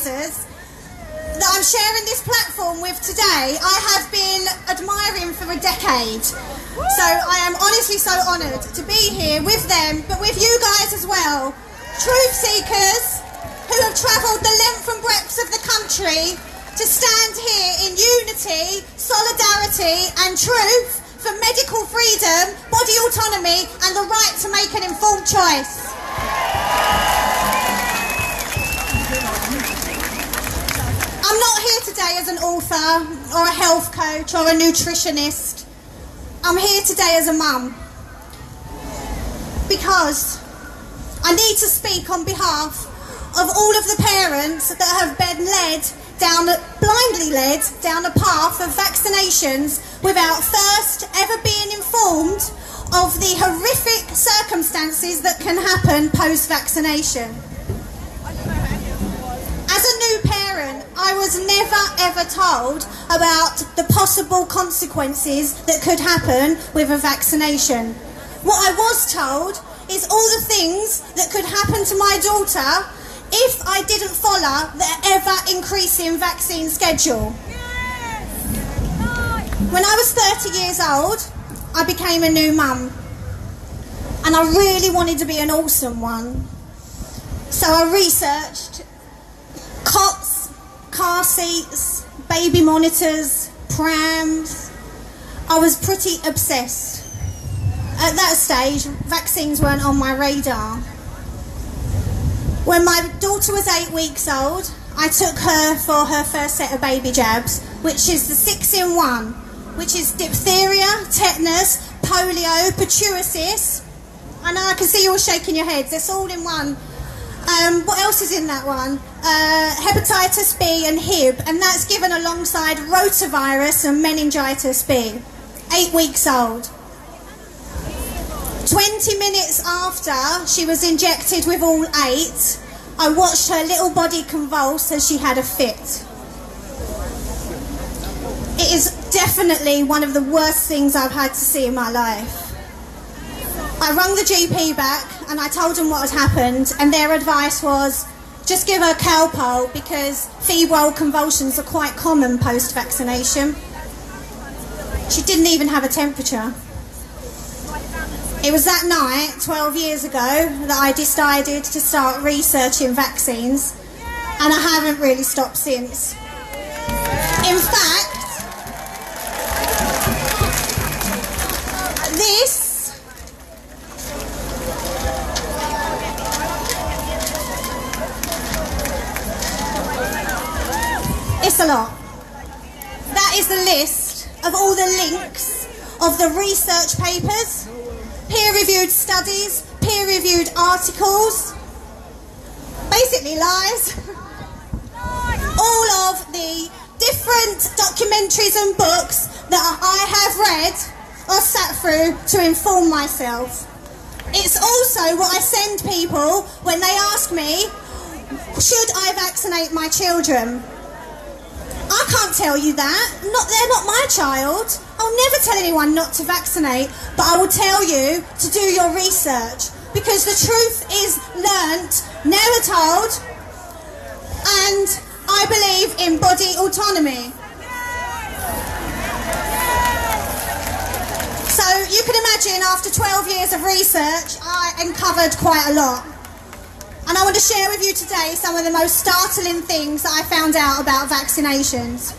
organisers that I'm sharing this platform with today, I have been admiring for a decade. So I am honestly so honoured to be here with them, but with you guys as well. Truth seekers who have travelled the length and breadth of the country to stand here in unity, solidarity and truth for medical freedom, body autonomy and the right to make an informed choice. I'm not here today as an author or a health coach or a nutritionist. I'm here today as a mum because I need to speak on behalf of all of the parents that have been blindly led down a path of vaccinations without first ever being informed of the horrific circumstances that can happen post-vaccination. As a new parent, I was never ever told about the possible consequences that could happen with a vaccination. What I was told is all the things that could happen to my daughter if I didn't follow the ever-increasing vaccine schedule. When I was 30 years old, I became a new mum. And I really wanted to be an awesome one. So I researched cots, car seats, baby monitors, prams. I was pretty obsessed. At that stage, vaccines weren't on my radar. When my daughter was 8 weeks old, I took her for her first set of baby jabs, which is the 6-in-1, which is diphtheria, tetanus, polio, pertussis. I know I can see you all shaking your heads, it's all in one. What else is in that one? Hepatitis B and Hib, and that's given alongside rotavirus and meningitis B. 8 weeks old. 20 minutes after she was injected with all 8, I watched her little body convulse as she had a fit. It is definitely one of the worst things I've had to see in my life. I rung the GP back and I told them what had happened, and their advice was just give her Calpol because febrile convulsions are quite common post-vaccination. She didn't even have a temperature. It was that night, 12 years ago, that I decided to start researching vaccines, and I haven't really stopped since. In fact, this it's a lot. That is the list of all the links of the research papers, peer-reviewed studies, peer-reviewed articles, basically lies. All of the different documentaries and books that I have read or sat through to inform myself. It's also what I send people when they ask me, should I vaccinate my children? I can't tell you that. They're not my child. I'll never tell anyone not to vaccinate, but I will tell you to do your research, because the truth is learnt, never told, and I believe in body autonomy. So you can imagine, after 12 years of research, I uncovered quite a lot. And I want to share with you today some of the most startling things that I found out about vaccinations.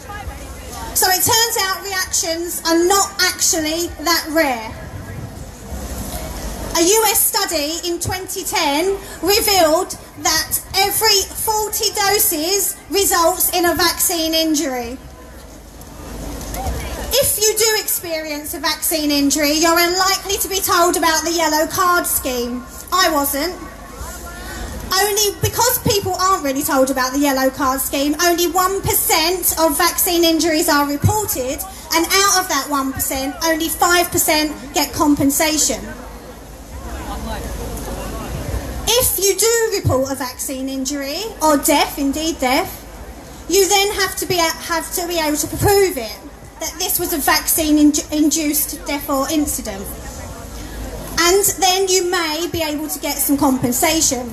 So it turns out reactions are not actually that rare. A US study in 2010 revealed that every 40 doses results in a vaccine injury. If you do experience a vaccine injury, you're unlikely to be told about the yellow card scheme. I wasn't. Only because people aren't really told about the yellow card scheme, only 1% of vaccine injuries are reported, and out of that 1%, only 5% get compensation. If you do report a vaccine injury, or death, indeed death, you then have to be able to prove it, that this was a vaccine-induced death or incident. And then you may be able to get some compensation.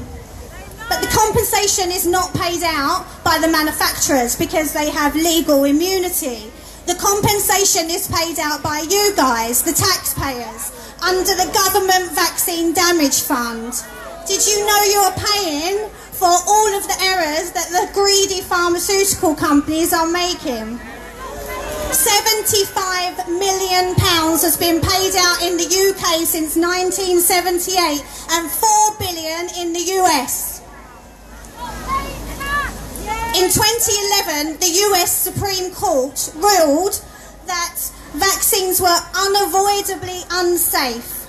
But the compensation is not paid out by the manufacturers because they have legal immunity. The compensation is paid out by you guys, the taxpayers, under the Government Vaccine Damage Fund. Did you know you're paying for all of the errors that the greedy pharmaceutical companies are making? £75 million has been paid out in the UK since 1978 and £4 billion in the US. In 2011, the US Supreme Court ruled that vaccines were unavoidably unsafe.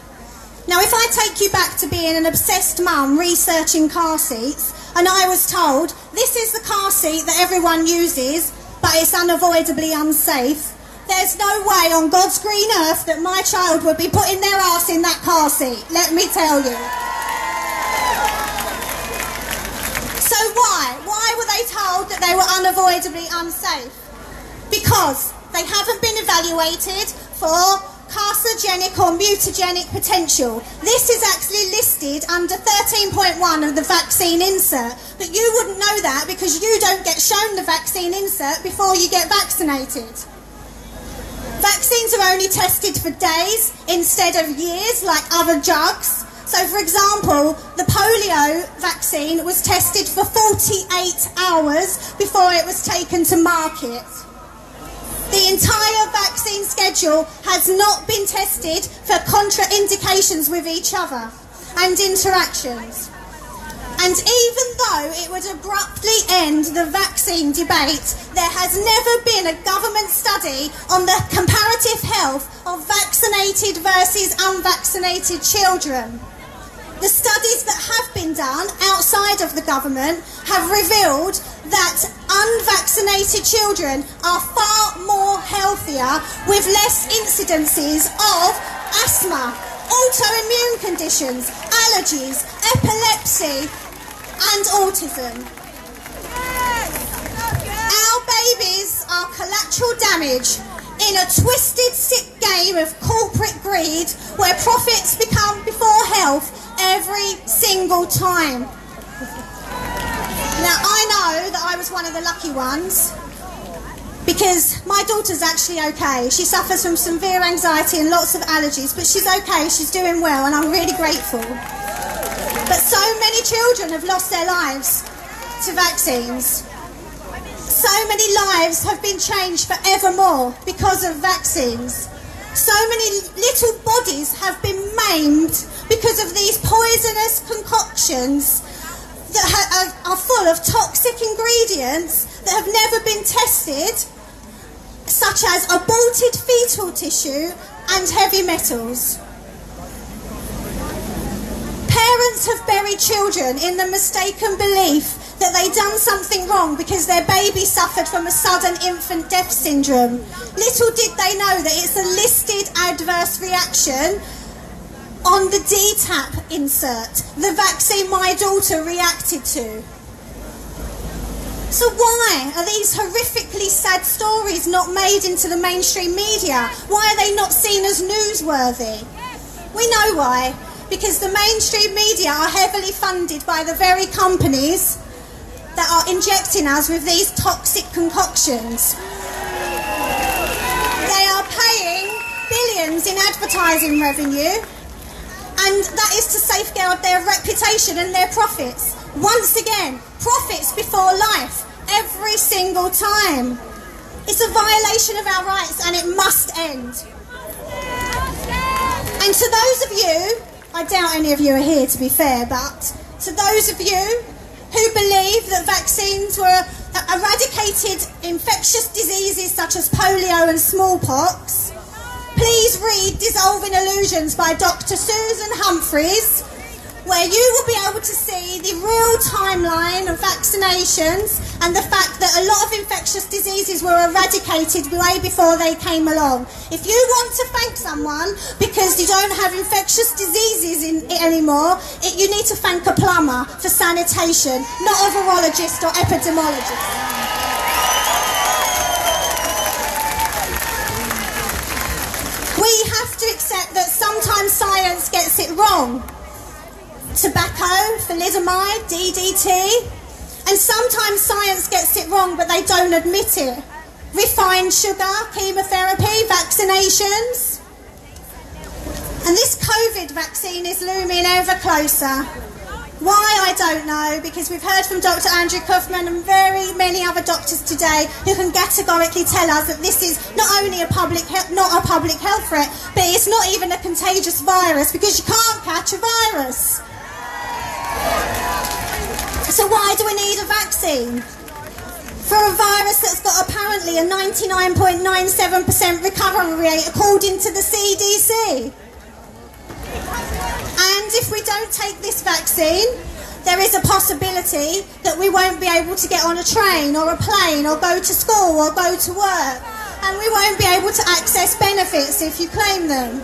Now, if I take you back to being an obsessed mum researching car seats, and I was told, this is the car seat that everyone uses, but it's unavoidably unsafe, there's no way on God's green earth that my child would be putting their ass in that car seat, let me tell you. So why? Why were they told that they were unavoidably unsafe? Because they haven't been evaluated for carcinogenic or mutagenic potential. This is actually listed under 13.1 of the vaccine insert, but you wouldn't know that because you don't get shown the vaccine insert before you get vaccinated. Vaccines are only tested for days instead of years like other drugs. So for example, the polio vaccine was tested for 48 hours before it was taken to market. The entire vaccine schedule has not been tested for contraindications with each other and interactions. And even though it would abruptly end the vaccine debate, there has never been a government study on the comparative health of vaccinated versus unvaccinated children. The studies that have been done outside of the government have revealed that unvaccinated children are far more healthier with less incidences of asthma, autoimmune conditions, allergies, epilepsy and autism. Our babies are collateral damage in a twisted, sick game of corporate greed where profits become before health every single time. Now, I know that I was one of the lucky ones because my daughter's actually okay. She suffers from severe anxiety and lots of allergies, but she's okay, she's doing well, and I'm really grateful. But so many children have lost their lives to vaccines. So many lives have been changed forevermore because of vaccines. So many little bodies have been maimed because of these poisonous concoctions that are full of toxic ingredients that have never been tested, such as aborted fetal tissue and heavy metals. Parents have buried children in the mistaken belief that they'd done something wrong because their baby suffered from a sudden infant death syndrome. Little did they know that it's a listed adverse reaction on the DTaP insert, the vaccine my daughter reacted to. So why are these horrifically sad stories not made into the mainstream media? Why are they not seen as newsworthy? We know why. Because the mainstream media are heavily funded by the very companies that are injecting us with these toxic concoctions. They are paying billions in advertising revenue, and that is to safeguard their reputation and their profits. Once again, profits before life, every single time. It's a violation of our rights and it must end. And to those of you, I doubt any of you are here to be fair, but to those of you who believe that vaccines were eradicated infectious diseases such as polio and smallpox, please read Dissolving Illusions by Dr. Susan Humphreys, where you will be able to see the real timeline of vaccinations and the fact that a lot of infectious diseases were eradicated way before they came along. If you want to thank someone because you don't have infectious diseases anymore, you need to thank a plumber for sanitation, not a virologist or epidemiologist. We have to accept that sometimes science gets it wrong. tobacco, thalidomide, DDT. And sometimes science gets it wrong, but they don't admit it. Refined sugar, chemotherapy, vaccinations. And this COVID vaccine is looming ever closer. Why, I don't know, because we've heard from Dr. Andrew Kaufman and very many other doctors today who can categorically tell us that this is not only not a public health threat, but it's not even a contagious virus, because you can't catch a virus. So why do we need a vaccine? For a virus that's got apparently a 99.97% recovery rate according to the CDC. And if we don't take this vaccine, there is a possibility that we won't be able to get on a train or a plane or go to school or go to work. And we won't be able to access benefits if you claim them.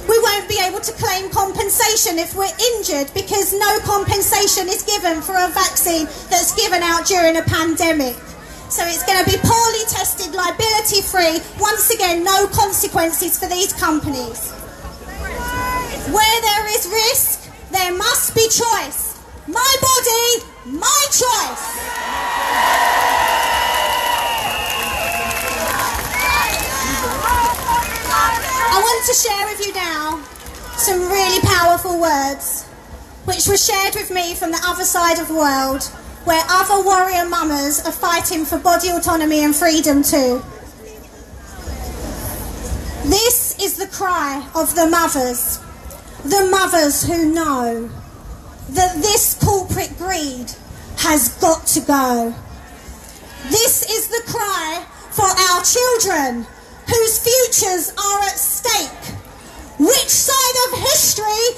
We won't be able to claim compensation if we're injured, because no compensation is given for a vaccine that's given out during a pandemic. So it's going to be poorly tested, liability free. Once again, no consequences for these companies. Where there is risk, there must be choice. My body, my choice. I want to share with you now some really powerful words which were shared with me from the other side of the world, where other warrior mamas are fighting for body autonomy and freedom too. This is the cry of the mothers who know that this corporate greed has got to go. This is the cry for our children whose futures are at stake. Which side of history